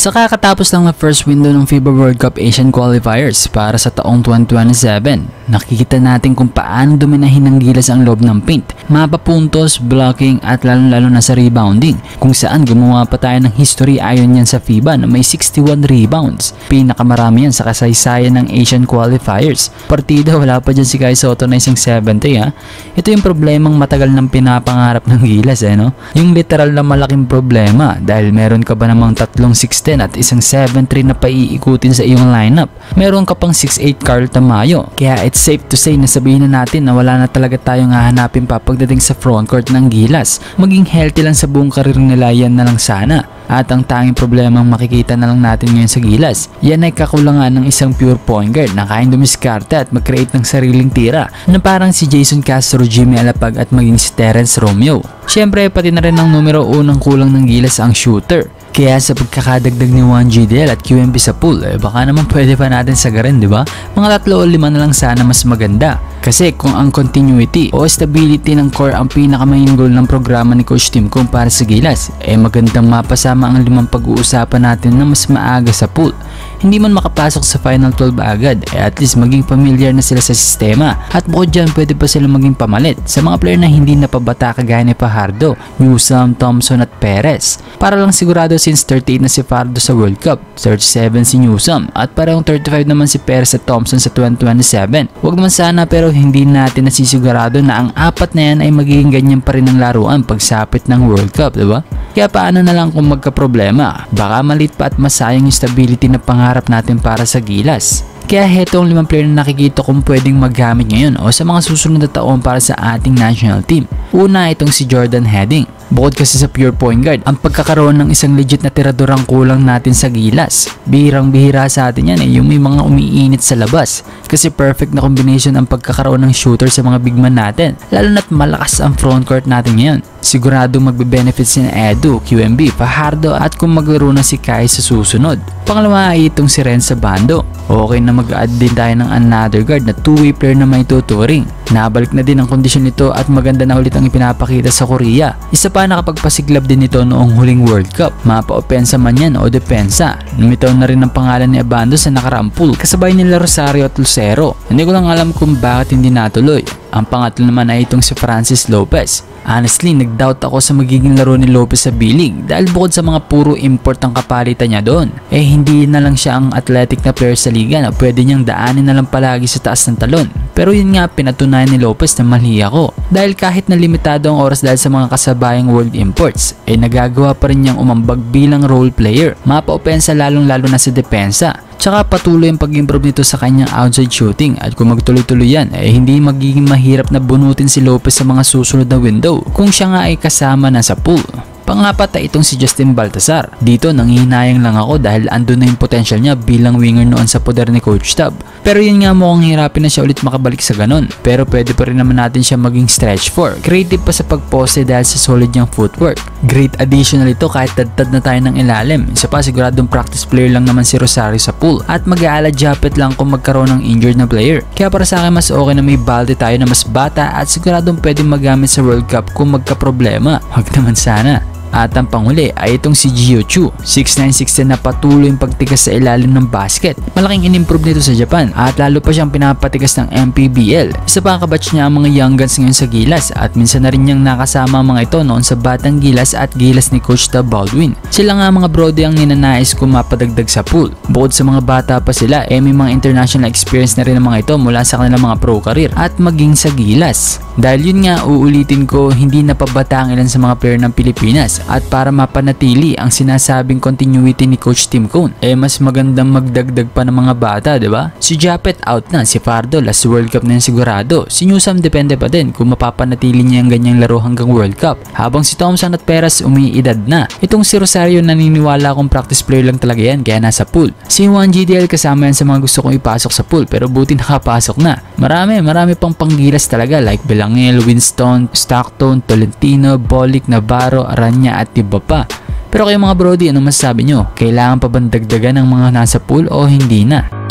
Sa kakatapos lang na first window ng FIBA World Cup Asian Qualifiers para sa taong 2027, nakikita natin kung paano dominahin ng Gilas ang loob ng paint, mapapuntos, blocking at lalo na sa rebounding, kung saan gumawa pa tayo ng history ayon yan sa FIBA na may 61 rebounds. Pinakamarami yan sa kasaysayan ng Asian Qualifiers. Partida wala pa dyan si Kai Sotto na isang 70 ha. Ito yung problemang matagal nang pinapangarap ng Gilas no? Yung literal na malaking problema dahil meron ka ba namang tatlong 6'10 at isang 7'3 na paiikutin sa iyong lineup. Meron ka pang 6'8 Carl Tamayo. Kaya it's safe to say na sabihin na natin na wala na talaga tayong hahanapin pa pagdating sa frontcourt ng Gilas. Maging healthy lang sa buong karir nila, yan na lang sana. At ang tanging problemang makikita na lang natin ngayon sa Gilas, yan ay kakulangan ng isang pure point guard na kayang dumiskarte at mag-create ng sariling tira na parang si Jason Castro, Jimmy Alapag at maging si Terence Romeo. Syempre pati na rin ang numero unang kulang ng Gilas ang shooter. Kaya sa pagkakadagdag ni Juan GDL at QMB sa pool, baka naman pwede pa natin sagarin, di ba? Mga 3 o 5 na lang sana mas maganda. Kasi kung ang continuity o stability ng core ang pinaka-main goal ng programa ni Coach Tim Cone para sa Gilas, magandang mapasama ang 5 pag-uusapan natin na mas maaga sa pool. Hindi man makapasok sa final 12 agad, at least maging familiar na sila sa sistema. At bukod dyan, pwede pa sila maging pamalit sa mga player na hindi napabata kagaya ni Fajardo, Newsome, Thompson at Perez. Para lang sigurado since 38 na si Fajardo sa World Cup, 37 si Newsome, at parehong 35 naman si Perez at Thompson sa 2027. Wag naman sana pero hindi natin nasisigurado na ang 4 na yan ay magiging ganyan pa rin ang laruan pagsapit ng World Cup, diba? Kaya paano na lang kung magka-problema? Baka malit pa at masayang yung stability na pangarap natin para sa Gilas. Kaya heto ang 5 player na nakikita kung pwedeng maggamit ngayon o sa mga susunod na taon para sa ating national team. Una, itong si Jordan Heading. Bukod kasi sa pure point guard, ang pagkakaroon ng isang legit na tirador ang kulang natin sa Gilas. Bihirang-bihira sa atin yan yung may mga umiinit sa labas. Kasi perfect na combination ang pagkakaroon ng shooter sa mga bigman natin. Lalo na't malakas ang frontcourt natin ngayon. Siguradong magbe-benefit si Edu, QMB, Fajardo at kung maglaro na si Kai sa susunod. Pangalawa ay itong si Ren sa bando. Okay na mag-add din tayo ng another guard na 2-way player na may tuturing. Nabalik na din ang kondisyon nito at maganda na ulit ang ipinapakita sa Korea. Isa pa nakapagpasiglab din ito noong huling World Cup. Mapa-opensa man yan o depensa. Lumitaw na rin ang pangalan ni Abando sa nakaraang pool kasabay nila Rosario at Lucero. Hindi ko lang alam kung bakit hindi natuloy. Ang pangatlo naman ay itong si Francis Lopez. Honestly, nag-doubt ako sa magiging laro ni Lopez sa B-League dahil bukod sa mga puro import ang kapalitan niya doon, hindi na lang siya ang athletic na player sa liga na pwede niyang daanin na lang palagi sa taas ng talon. Pero yun nga, pinatunayan ni Lopez na mali ako. Dahil kahit na limitado ang oras dahil sa mga kasabayang world imports, nagagawa pa rin niyang umambag bilang role player. Mapa-opensa lalong-lalo na sa depensa. Tsaka patuloy ang pag-improve nito sa kanyang outside shooting at kung magtuloy-tuloy yan, hindi magiging mahirap na bunutin si Lopez sa mga susunod na window kung siya nga ay kasama na sa pool. Pangapat ay itong si Justin Baltazar. Dito nanghihinayang lang ako dahil andun na yung potential niya bilang winger noon sa poder ni Coach Tab. Pero yun nga, mukhang hirapin na siya ulit makabalik sa ganun. Pero pwede pa rin naman natin siya maging stretch 4. Creative pa sa pagposte dahil sa solid niyang footwork. Great additional ito kahit tad-tad na tayo ng ilalim. Isa pa, siguradong practice player lang naman si Rosario sa pool at mag-aala japet lang kung magkaroon ng injured na player. Kaya para sa akin mas okay na may Balde tayo na mas bata at siguradong pwedeng magamit sa World Cup kung magka-problema. Huwag naman sana. At ang panghuli ay itong si Gio Chu, 6'9", 6'10" na patuloy yung pagtigas sa ilalim ng basket. Malaking in-improve nito sa Japan at lalo pa siyang pinapatigas ng MPBL. Isa pa ang kabatch niya ang mga young guns ngayon sa Gilas at minsan na rin niyang nakasama ang mga ito noon sa Batang Gilas at Gilas ni Coach Tab Baldwin. Sila nga mga brody ang ninanais kung mapadagdag sa pool. Bukod sa mga bata pa sila, may mga international experience na rin ang mga ito mula sa kanilang mga pro career at maging sa Gilas. Dahil yun nga, uulitin ko, hindi napabata ang ilan sa mga player ng Pilipinas. At para mapanatili ang sinasabing continuity ni Coach Tim Cone, mas magandang magdagdag pa ng mga bata, diba? Si Japet out na, si Fardo last World Cup na yan sigurado. Si Newsome depende pa din kung mapapanatili niya ang ganyang laro hanggang World Cup. Habang si Thompson at Perez umiidad na. Itong si Rosario naniniwala akong practice player lang talaga yan kaya nasa pool. Si Juan GDL kasama yan sa mga gusto kong ipasok sa pool pero buti nakapasok na. Marami pang panggilas talaga like Belangel, Winston, Stockton, Tolentino, Bolick, Navarro, Aranya at iba pa. Pero kayo mga brody, ano masasabi nyo? Kailangan pa bang dagdagan ng mga nasa pool o hindi na?